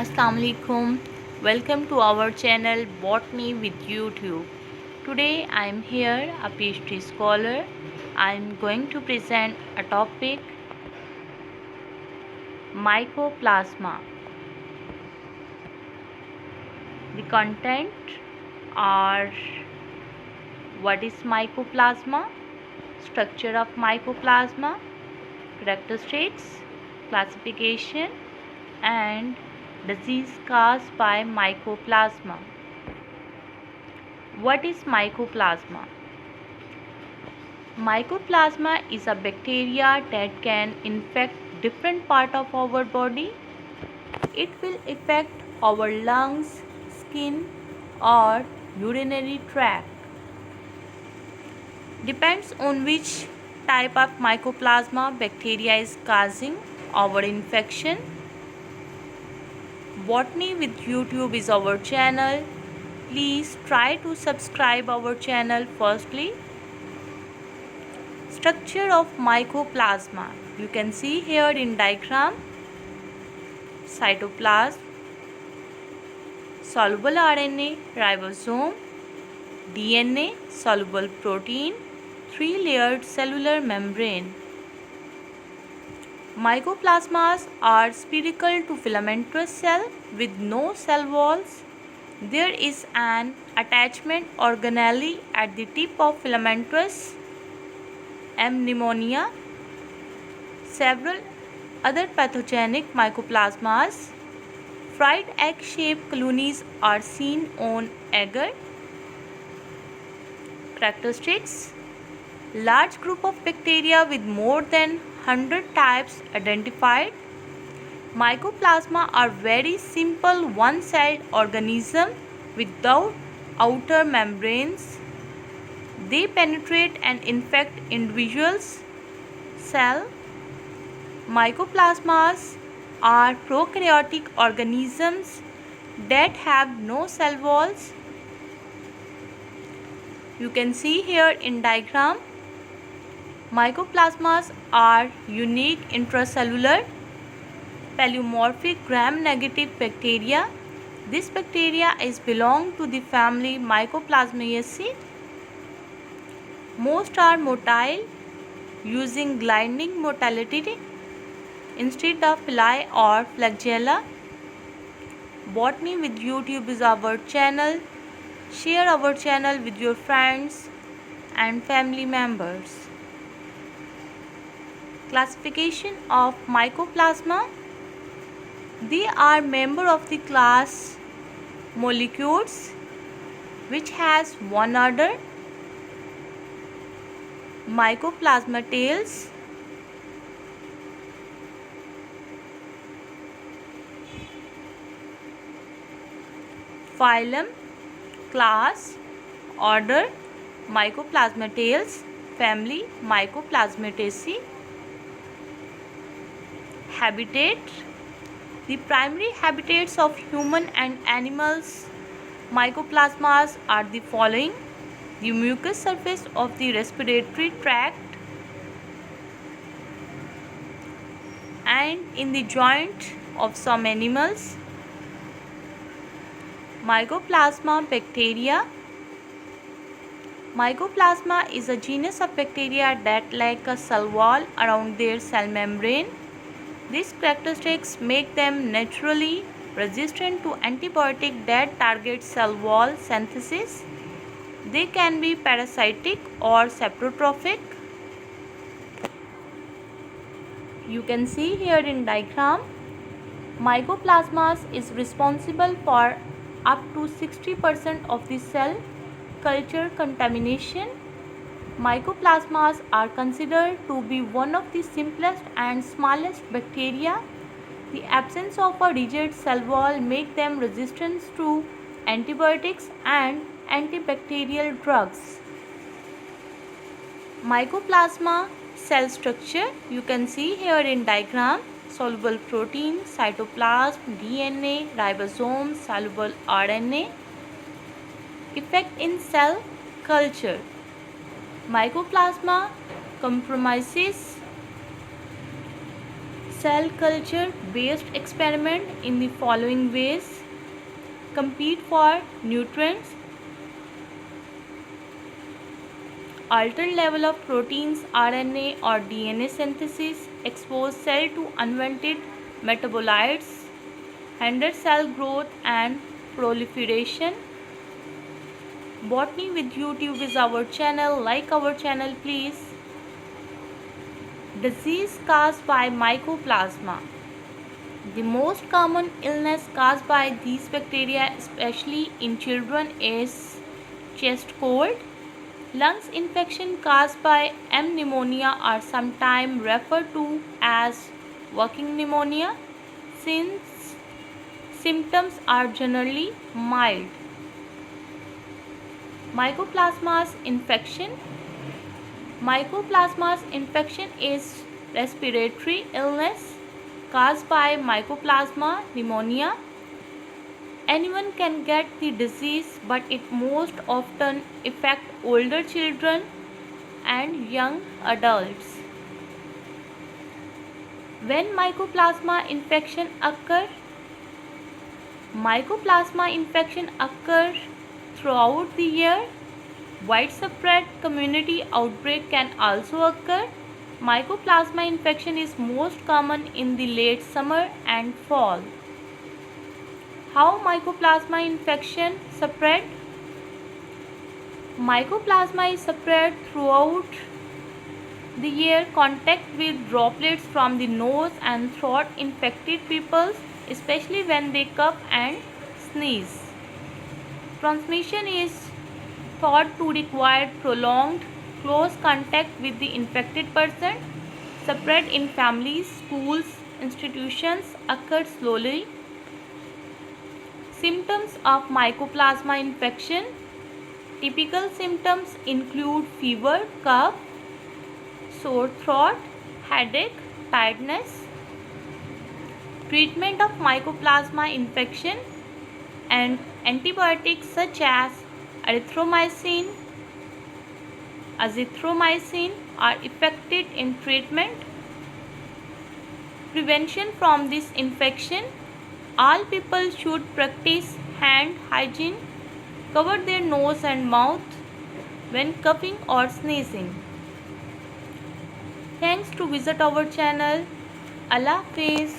Assalamu alaikum. Welcome to our channel Botany with YouTube. Today I am here, a PhD scholar. I am going to present a topic, Mycoplasma. The content are: what is Mycoplasma, structure of Mycoplasma, characteristics, classification, and disease caused by Mycoplasma. What is Mycoplasma? Mycoplasma is a bacteria that can infect different part of our body. It will affect our lungs, skin, or urinary tract. Depends on which type of Mycoplasma bacteria is causing our infection. Botany with YouTube is our channel. Please try to subscribe our channel firstly. Structure of Mycoplasma. You can see here in diagram: cytoplasm, soluble RNA, ribosome, DNA, soluble protein, three-layered cellular membrane. Mycoplasmas are spherical to filamentous cell with no cell walls. There is an attachment organelle at the tip of filamentous pneumonia. Several other pathogenic mycoplasmas. Fried egg-shaped colonies are seen on agar. Characteristics: large group of bacteria with more than 100 types identified. Mycoplasma are very simple one-celled organism without outer membranes. They penetrate and infect individuals' cell. Mycoplasmas are prokaryotic organisms that have no cell walls. You can see here in diagram, Mycoplasmas are unique intracellular polymorphic gram-negative bacteria. This bacteria is belong to the family Mycoplasmaceae. Most are motile, using gliding motility instead of pili or flagella. Botany with YouTube is our channel. Share our channel with your friends and family members. Classification of Mycoplasma. They are member of the class Mollicules, which has one order, Mycoplasmatales. Phylum, class, order, Mycoplasmatales, family Mycoplasmataceae. Habitat. The primary habitats of human and animals Mycoplasmas are the following: the mucous surface of the respiratory tract and in the joint of some animals. Mycoplasma bacteria. Mycoplasma is a genus of bacteria that lack a cell wall around their cell membrane. These characteristics make them naturally resistant to antibiotics that target cell wall synthesis. They can be parasitic or saprotrophic. You can see here in diagram, Mycoplasmas is responsible for up to 60% of the cell culture contamination. Mycoplasmas are considered to be one of the simplest and smallest bacteria. The absence of a rigid cell wall makes them resistant to antibiotics and antibacterial drugs. Mycoplasma cell structure. You can see here in diagram: soluble protein, cytoplasm, DNA, ribosome, soluble RNA. Effect in cell culture. Mycoplasma compromises cell culture based experiment in the following ways: compete for nutrients, alter level of proteins, RNA or DNA synthesis, expose cell to unwanted metabolites, hinder cell growth and proliferation. Botany with YouTube is our channel. Like our channel please. Disease caused by Mycoplasma. The most common illness caused by these bacteria, especially in children, is chest cold. Lungs infection caused by M. pneumonia are sometimes referred to as working pneumonia since symptoms are generally mild. Mycoplasmas infection. Mycoplasmas infection is respiratory illness caused by Mycoplasma pneumonia. Anyone can get the disease, but it most often affects older children and young adults. When Mycoplasma infection occurs, Mycoplasma infection occurs throughout the year. Widespread community outbreak can also occur. Mycoplasma infection is most common in the late summer and fall. How Mycoplasma infection spread? Mycoplasma is spread throughout the year. Contact with droplets from the nose and throat infected people, especially when they cough and sneeze. Transmission is thought to require prolonged close contact with the infected person. Spread in families, schools, institutions occur slowly. Symptoms of Mycoplasma infection. Typical symptoms include fever, cough, sore throat, headache, tiredness. Treatment of Mycoplasma infection and antibiotics such as erythromycin, azithromycin are effective in treatment. Prevention from this infection. All people should practice hand hygiene, cover their nose and mouth when coughing or sneezing. Thanks to visit our channel. Allah Hafiz.